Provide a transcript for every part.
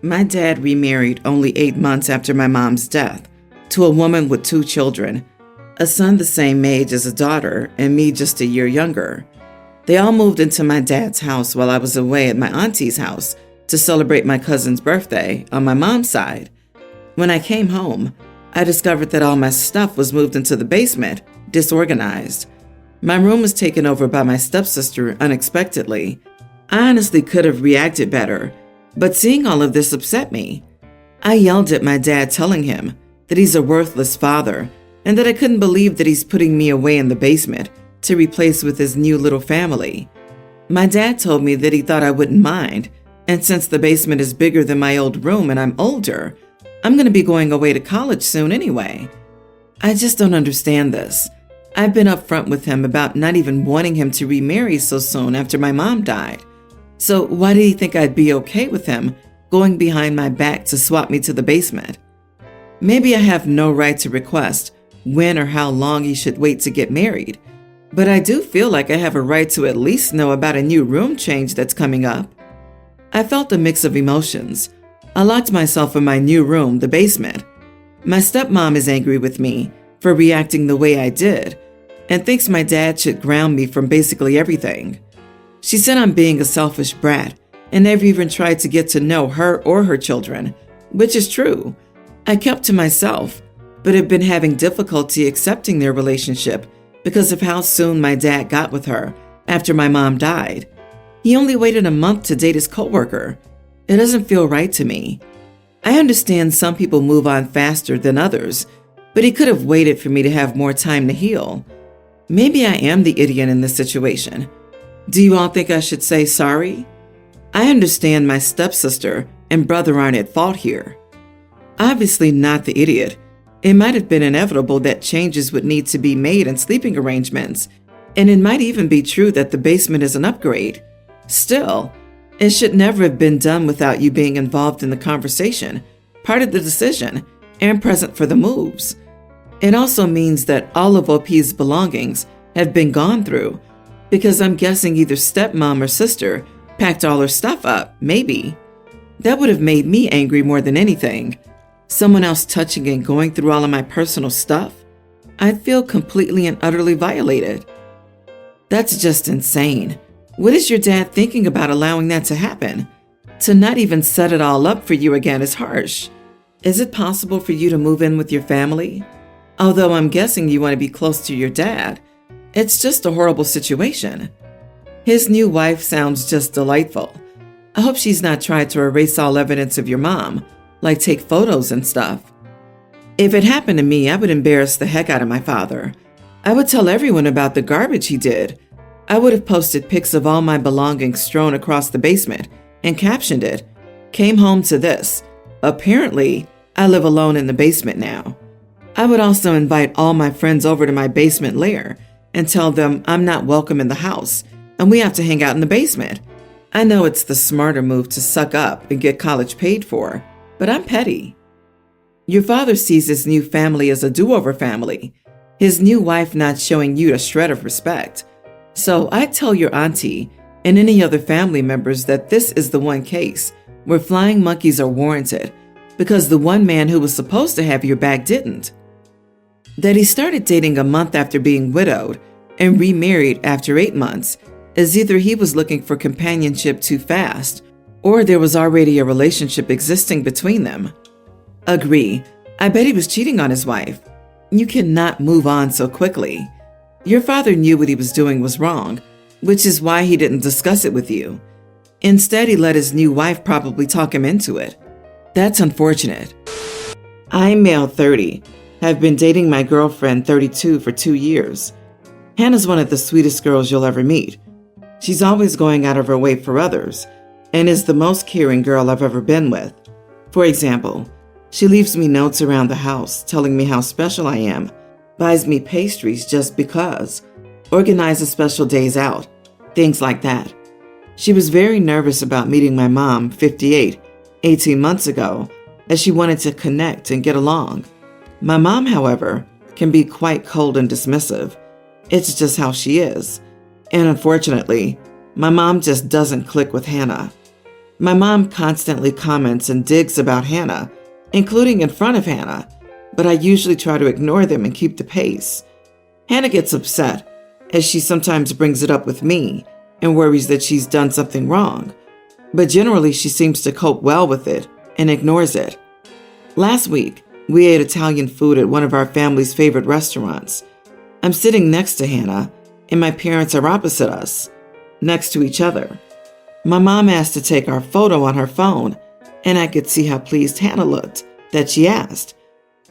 My dad remarried only 8 months after my mom's death to a woman with 2 children, a son the same age as a daughter and me just a year younger. They all moved into my dad's house while I was away at my auntie's house to celebrate my cousin's birthday on my mom's side. When I came home, I discovered that all my stuff was moved into the basement, disorganized. My room was taken over by my stepsister unexpectedly. I honestly could have reacted better, but seeing all of this upset me. I yelled at my dad, telling him that he's a worthless father and that I couldn't believe that he's putting me away in the basement to replace with his new little family. My dad told me that he thought I wouldn't mind, and since the basement is bigger than my old room and I'm older, I'm going to be going away to college soon anyway. I just don't understand this. I've been upfront with him about not even wanting him to remarry so soon after my mom died. So why did he think I'd be okay with him going behind my back to swap me to the basement? Maybe I have no right to request when or how long he should wait to get married, but I do feel like I have a right to at least know about a new room change that's coming up. I felt a mix of emotions. I locked myself in my new room, the basement. My stepmom is angry with me for reacting the way I did and thinks my dad should ground me from basically everything. She said I'm being a selfish brat and never even tried to get to know her or her children, which is true. I kept to myself, but have been having difficulty accepting their relationship because of how soon my dad got with her after my mom died. He only waited a month to date his coworker. It doesn't feel right to me. I understand some people move on faster than others, but he could have waited for me to have more time to heal. Maybe I am the idiot in this situation. Do you all think I should say sorry? I understand my stepsister and brother aren't at fault here. Obviously not the idiot. It might have been inevitable that changes would need to be made in sleeping arrangements, and it might even be true that the basement is an upgrade. Still, it should never have been done without you being involved in the conversation, part of the decision, and present for the moves. It also means that all of OP's belongings have been gone through, because I'm guessing either stepmom or sister packed all her stuff up, maybe. That would have made me angry more than anything. Someone else touching and going through all of my personal stuff? I'd feel completely and utterly violated. That's just insane. What is your dad thinking about allowing that to happen? To not even set it all up for you again is harsh. Is it possible for you to move in with your family? Although I'm guessing you want to be close to your dad. It's just a horrible situation. His new wife sounds just delightful. I hope she's not tried to erase all evidence of your mom, like take photos and stuff. If it happened to me, I would embarrass the heck out of my father. I would tell everyone about the garbage he did. I would have posted pics of all my belongings strewn across the basement and captioned it, "Came home to this. Apparently, I live alone in the basement now." I would also invite all my friends over to my basement lair and tell them I'm not welcome in the house and we have to hang out in the basement. I know it's the smarter move to suck up and get college paid for, but I'm petty. Your father sees his new family as a do-over family, his new wife not showing you a shred of respect. So I tell your auntie and any other family members that this is the one case where flying monkeys are warranted because the one man who was supposed to have your back didn't. That he started dating a month after being widowed and remarried after 8 months is either he was looking for companionship too fast or there was already a relationship existing between them. Agree. I bet he was cheating on his wife. You cannot move on so quickly. Your father knew what he was doing was wrong, which is why he didn't discuss it with you. Instead, he let his new wife probably talk him into it. That's unfortunate. I'm male 30, have been dating my girlfriend 32 for 2 years. Hannah's one of the sweetest girls you'll ever meet. She's always going out of her way for others and is the most caring girl I've ever been with. For example, she leaves me notes around the house telling me how special I am, buys me pastries just because, organizes special days out, things like that. She was very nervous about meeting my mom, 58, 18 months ago, as she wanted to connect and get along. My mom, however, can be quite cold and dismissive. It's just how she is. And unfortunately, my mom just doesn't click with Hannah. My mom constantly comments and digs about Hannah, including in front of Hannah, but I usually try to ignore them and keep the pace. Hannah gets upset, as she sometimes brings it up with me and worries that she's done something wrong, but generally she seems to cope well with it and ignores it. Last week, we ate Italian food at one of our family's favorite restaurants. I'm sitting next to Hannah, and my parents are opposite us, next to each other. My mom asked to take our photo on her phone, and I could see how pleased Hannah looked that she asked.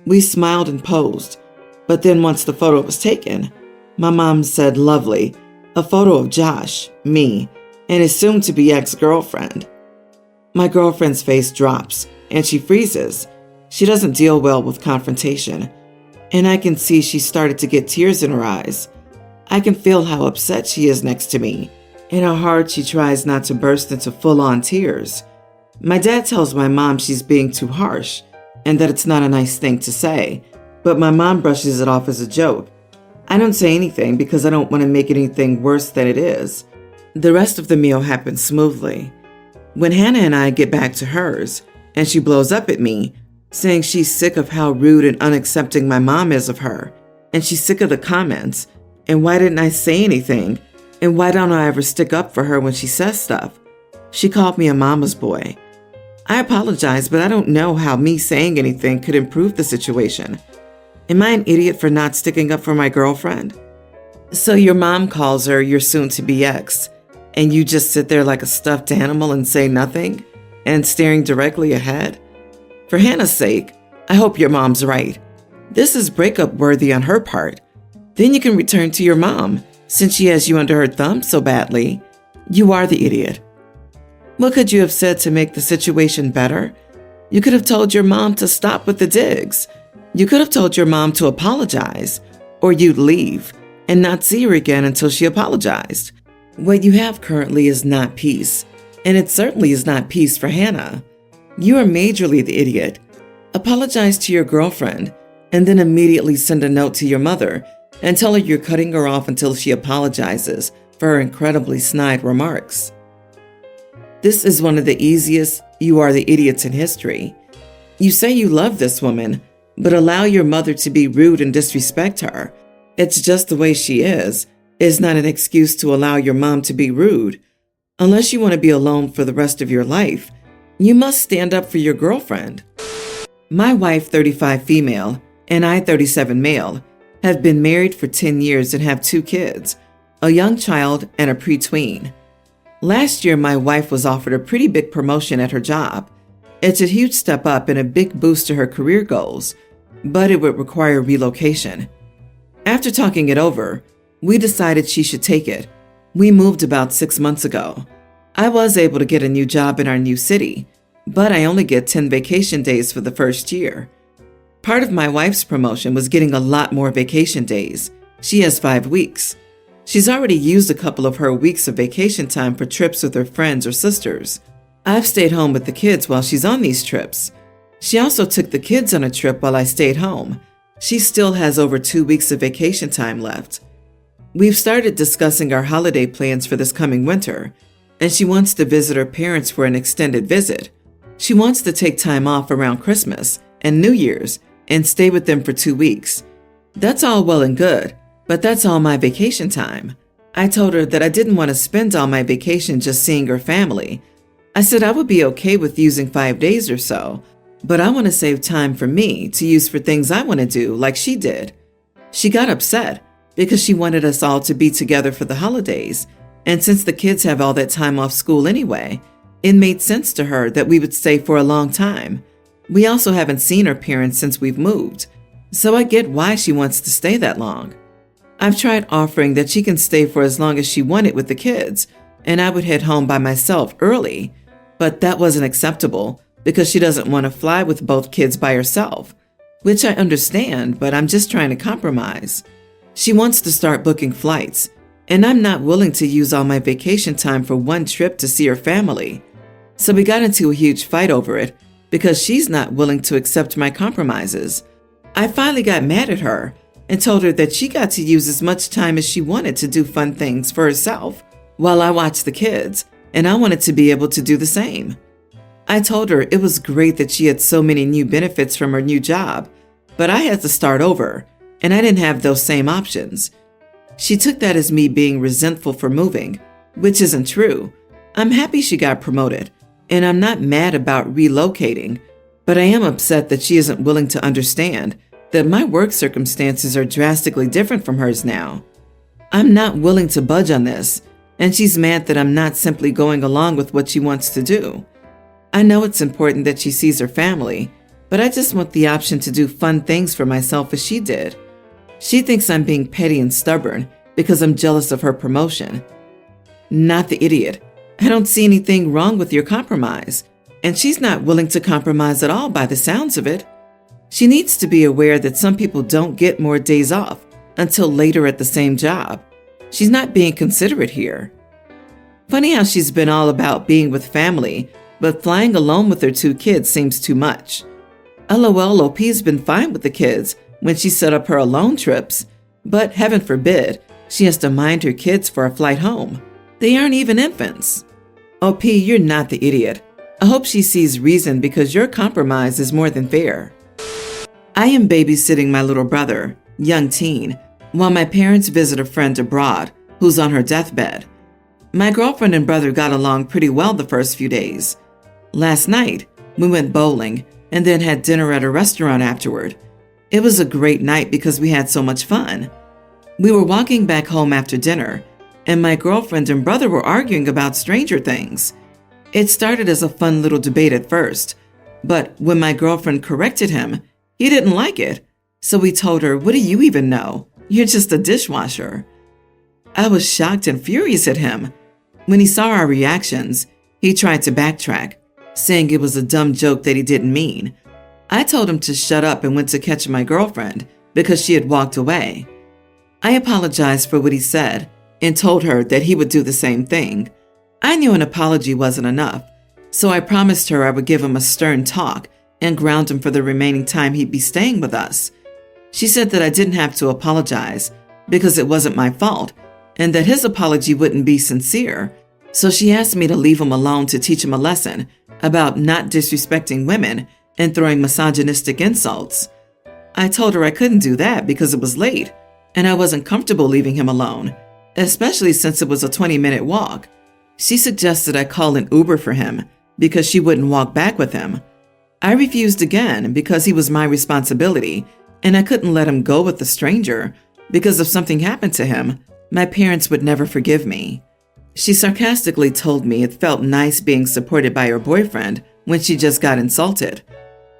We smiled and posed, but then once the photo was taken, my mom said, "Lovely," a photo of Josh, me, and his soon-to-be ex-girlfriend. My girlfriend's face drops, and she freezes. She doesn't deal well with confrontation, and I can see she started to get tears in her eyes. I can feel how upset she is next to me, and how hard she tries not to burst into full-on tears. My dad tells my mom she's being too harsh, and that it's not a nice thing to say, but my mom brushes it off as a joke. I don't say anything because I don't want to make anything worse than it is. The rest of the meal happens smoothly. When Hannah and I get back to hers, and she blows up at me, saying she's sick of how rude and unaccepting my mom is of her, and she's sick of the comments, and why didn't I say anything, and why don't I ever stick up for her when she says stuff? She called me a mama's boy. I apologize, but I don't know how me saying anything could improve the situation. Am I an idiot for not sticking up for my girlfriend? So your mom calls her your soon-to-be ex, and you just sit there like a stuffed animal and say nothing, and staring directly ahead? For Hannah's sake, I hope your mom's right. This is breakup worthy on her part. Then you can return to your mom, since she has you under her thumb so badly. You are the idiot. What could you have said to make the situation better? You could have told your mom to stop with the digs. You could have told your mom to apologize, or you'd leave and not see her again until she apologized. What you have currently is not peace, and it certainly is not peace for Hannah. You are majorly the idiot. Apologize to your girlfriend, and then immediately send a note to your mother and tell her you're cutting her off until she apologizes for her incredibly snide remarks. This is one of the easiest "you are the idiots" in history. You say you love this woman, but allow your mother to be rude and disrespect her. It's just the way she is not an excuse to allow your mom to be rude. Unless you want to be alone for the rest of your life, you must stand up for your girlfriend. My wife, 35 female, and I, 37 male, have been married for 10 years and have 2 kids, a young child and a pre-tween. Last year, my wife was offered a pretty big promotion at her job. It's a huge step up and a big boost to her career goals, but it would require relocation. After talking it over, we decided she should take it. We moved about 6 months ago. I was able to get a new job in our new city, but I only get 10 vacation days for the first year. Part of my wife's promotion was getting a lot more vacation days. She has 5 weeks. She's already used a couple of her weeks of vacation time for trips with her friends or sisters. I've stayed home with the kids while she's on these trips. She also took the kids on a trip while I stayed home. She still has over 2 weeks of vacation time left. We've started discussing our holiday plans for this coming winter, and she wants to visit her parents for an extended visit. She wants to take time off around Christmas and New Year's and stay with them for 2 weeks. That's all well and good, but that's all my vacation time. I told her that I didn't want to spend all my vacation just seeing her family. I said I would be okay with using 5 days or so, but I want to save time for me to use for things I want to do like she did. She got upset because she wanted us all to be together for the holidays, and since the kids have all that time off school anyway, it made sense to her that we would stay for a long time. We also haven't seen her parents since we've moved, so I get why she wants to stay that long. I've tried offering that she can stay for as long as she wanted with the kids, and I would head home by myself early, but that wasn't acceptable because she doesn't want to fly with both kids by herself, which I understand, but I'm just trying to compromise. She wants to start booking flights, and I'm not willing to use all my vacation time for one trip to see her family. So we got into a huge fight over it because she's not willing to accept my compromises. I finally got mad at her and told her that she got to use as much time as she wanted to do fun things for herself while I watched the kids, and I wanted to be able to do the same. I told her it was great that she had so many new benefits from her new job, but I had to start over, and I didn't have those same options. She took that as me being resentful for moving, which isn't true. I'm happy she got promoted, and I'm not mad about relocating, but I am upset that she isn't willing to understand that my work circumstances are drastically different from hers now. I'm not willing to budge on this, and she's mad that I'm not simply going along with what she wants to do. I know it's important that she sees her family, but I just want the option to do fun things for myself as she did. She thinks I'm being petty and stubborn because I'm jealous of her promotion. Not the idiot. I don't see anything wrong with your compromise, and she's not willing to compromise at all by the sounds of it. She needs to be aware that some people don't get more days off until later at the same job. She's not being considerate here. Funny how she's been all about being with family, but flying alone with her 2 kids seems too much. LOL, OP's been fine with the kids when she set up her alone trips, but heaven forbid, she has to mind her kids for a flight home. They aren't even infants. OP, you're not the idiot. I hope she sees reason because your compromise is more than fair. I am babysitting my little brother, young teen, while my parents visit a friend abroad who's on her deathbed. My girlfriend and brother got along pretty well the first few days. Last night, we went bowling and then had dinner at a restaurant afterward. It was a great night because we had so much fun. We were walking back home after dinner, and my girlfriend and brother were arguing about Stranger Things. It started as a fun little debate at first, but when my girlfriend corrected him, he didn't like it. So we told her, "What do you even know? You're just a dishwasher." I was shocked and furious at him. When he saw our reactions, he tried to backtrack, saying it was a dumb joke that he didn't mean. I told him to shut up and went to catch my girlfriend because she had walked away. I apologized for what he said and told her that he would do the same thing. I knew an apology wasn't enough, so I promised her I would give him a stern talk and ground him for the remaining time he'd be staying with us. She said that I didn't have to apologize because it wasn't my fault and that his apology wouldn't be sincere, so she asked me to leave him alone to teach him a lesson about not disrespecting women and throwing misogynistic insults. I told her I couldn't do that because it was late and I wasn't comfortable leaving him alone, especially since it was a 20-minute walk. She suggested I call an Uber for him because she wouldn't walk back with him. I refused again because he was my responsibility and I couldn't let him go with a stranger because if something happened to him, my parents would never forgive me. She sarcastically told me it felt nice being supported by her boyfriend when she just got insulted.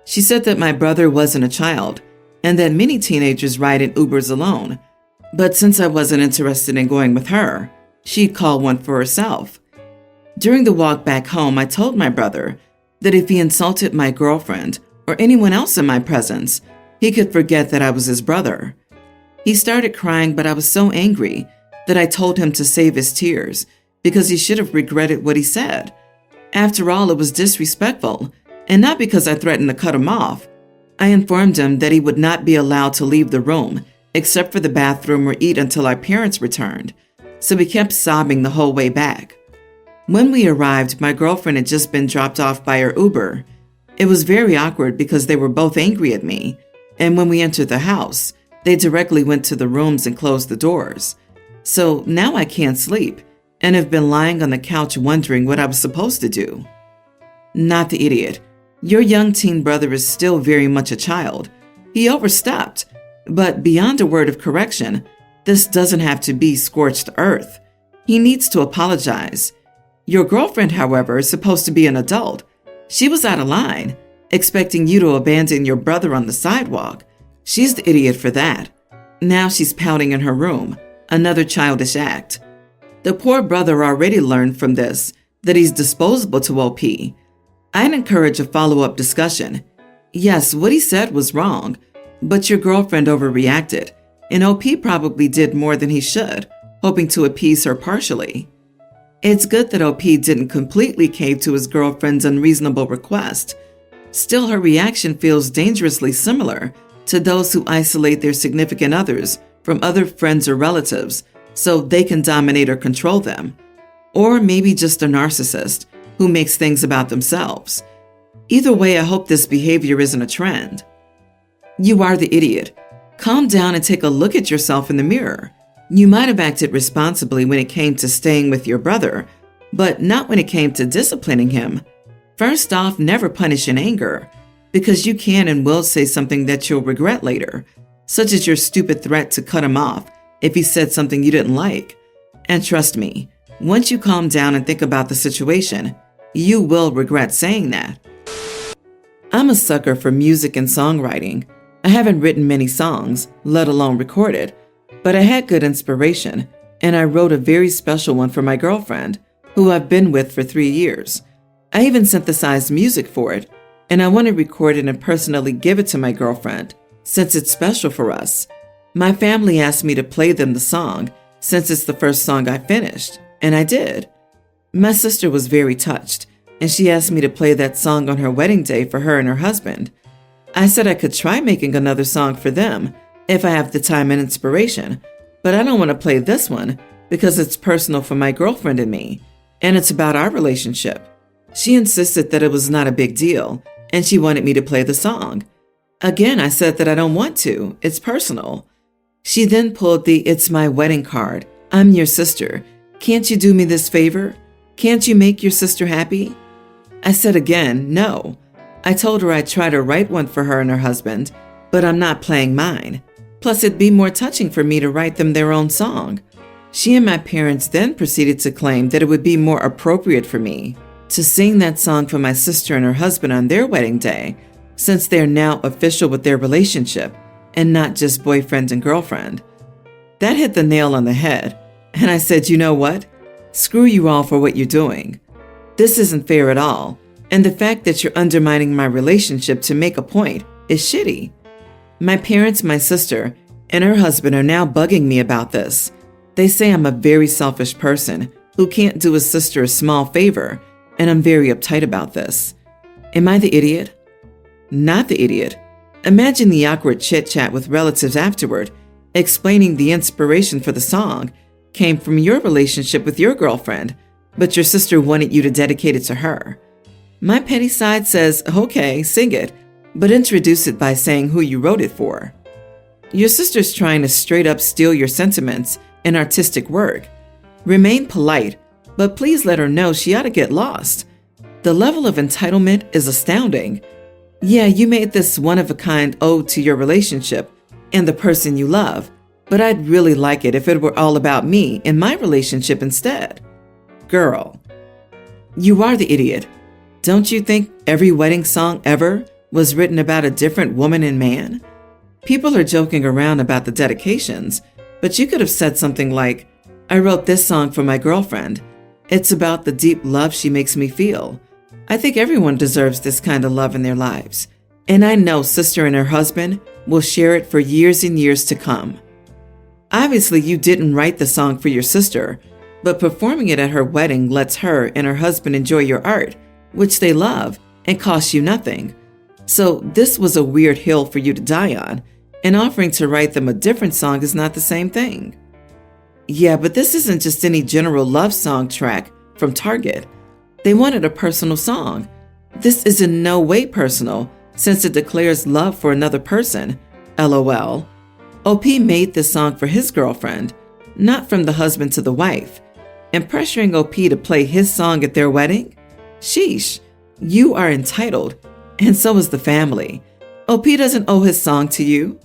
She said that my brother wasn't a child and that many teenagers ride in Ubers alone, but since I wasn't interested in going with her, she'd call one for herself. During the walk back home, I told my brother that if he insulted my girlfriend or anyone else in my presence, he could forget that I was his brother. He started crying, but I was so angry that I told him to save his tears because he should have regretted what he said. After all, it was disrespectful, and not because I threatened to cut him off. I informed him that he would not be allowed to leave the room except for the bathroom or eat until our parents returned, so he kept sobbing the whole way back. When we arrived, my girlfriend had just been dropped off by her Uber. It was very awkward because they were both angry at me, and when we entered the house, they directly went to the rooms and closed the doors. So now I can't sleep and have been lying on the couch wondering what I was supposed to do. Not the idiot. Your young teen brother is still very much a child. He overstepped, but beyond a word of correction, this doesn't have to be scorched earth. He needs to apologize. Your girlfriend, however, is supposed to be an adult. She was out of line, expecting you to abandon your brother on the sidewalk. She's the idiot for that. Now she's pouting in her room, another childish act. The poor brother already learned from this that he's disposable to OP. I'd encourage a follow-up discussion. Yes, what he said was wrong, but your girlfriend overreacted, and OP probably did more than he should, hoping to appease her partially. It's good that OP didn't completely cave to his girlfriend's unreasonable request. Still, her reaction feels dangerously similar to those who isolate their significant others from other friends or relatives so they can dominate or control them. Or maybe just a narcissist who makes things about themselves. Either way, I hope this behavior isn't a trend. You are the idiot. Calm down and take a look at yourself in the mirror. You might have acted responsibly when it came to staying with your brother, but not when it came to disciplining him. First off, never punish in anger, because you can and will say something that you'll regret later, such as your stupid threat to cut him off if he said something you didn't like. And trust me, once you calm down and think about the situation, you will regret saying that. I'm a sucker for music and songwriting. I haven't written many songs, let alone recorded, but I had good inspiration, and I wrote a very special one for my girlfriend, who I've been with for 3 years. I even synthesized music for it, and I want to record it and personally give it to my girlfriend, since it's special for us. My family asked me to play them the song, since it's the first song I finished, and I did. My sister was very touched, and she asked me to play that song on her wedding day for her and her husband. I said I could try making another song for them if I have the time and inspiration, but I don't want to play this one because it's personal for my girlfriend and me, and it's about our relationship. She insisted that it was not a big deal, and she wanted me to play the song. Again, I said that I don't want to. It's personal. She then pulled the "It's my wedding card. I'm your sister. Can't you do me this favor? Can't you make your sister happy?" I said again, no. I told her I'd try to write one for her and her husband, but I'm not playing mine. Plus, it'd be more touching for me to write them their own song. She and my parents then proceeded to claim that it would be more appropriate for me to sing that song for my sister and her husband on their wedding day, since they're now official with their relationship and not just boyfriend and girlfriend. That hit the nail on the head, and I said, you know what? Screw you all for what you're doing. This isn't fair at all, and the fact that you're undermining my relationship to make a point is shitty. My parents, my sister, and her husband are now bugging me about this. They say I'm a very selfish person who can't do his sister a small favor, and I'm very uptight about this. Am I the idiot? Not the idiot. Imagine the awkward chit-chat with relatives afterward, explaining the inspiration for the song came from your relationship with your girlfriend, but your sister wanted you to dedicate it to her. My petty side says, okay, sing it, but introduce it by saying who you wrote it for. Your sister's trying to straight up steal your sentiments and artistic work. Remain polite, but please let her know she ought to get lost. The level of entitlement is astounding. Yeah, you made this one-of-a-kind ode to your relationship and the person you love, but I'd really like it if it were all about me and my relationship instead. Girl, you are the idiot. Don't you think every wedding song ever was written about a different woman and man? People are joking around about the dedications, but you could have said something like, I wrote this song for my girlfriend. It's about the deep love she makes me feel. I think everyone deserves this kind of love in their lives. And I know sister and her husband will share it for years and years to come. Obviously, you didn't write the song for your sister, but performing it at her wedding lets her and her husband enjoy your art, which they love, and costs you nothing. So this was a weird hill for you to die on, and offering to write them a different song is not the same thing. Yeah, but this isn't just any general love song track from Target. They wanted a personal song. This is in no way personal, since it declares love for another person. LOL. OP made this song for his girlfriend, not from the husband to the wife. And pressuring OP to play his song at their wedding? Sheesh, you are entitled, and so is the family. OP doesn't owe his song to you.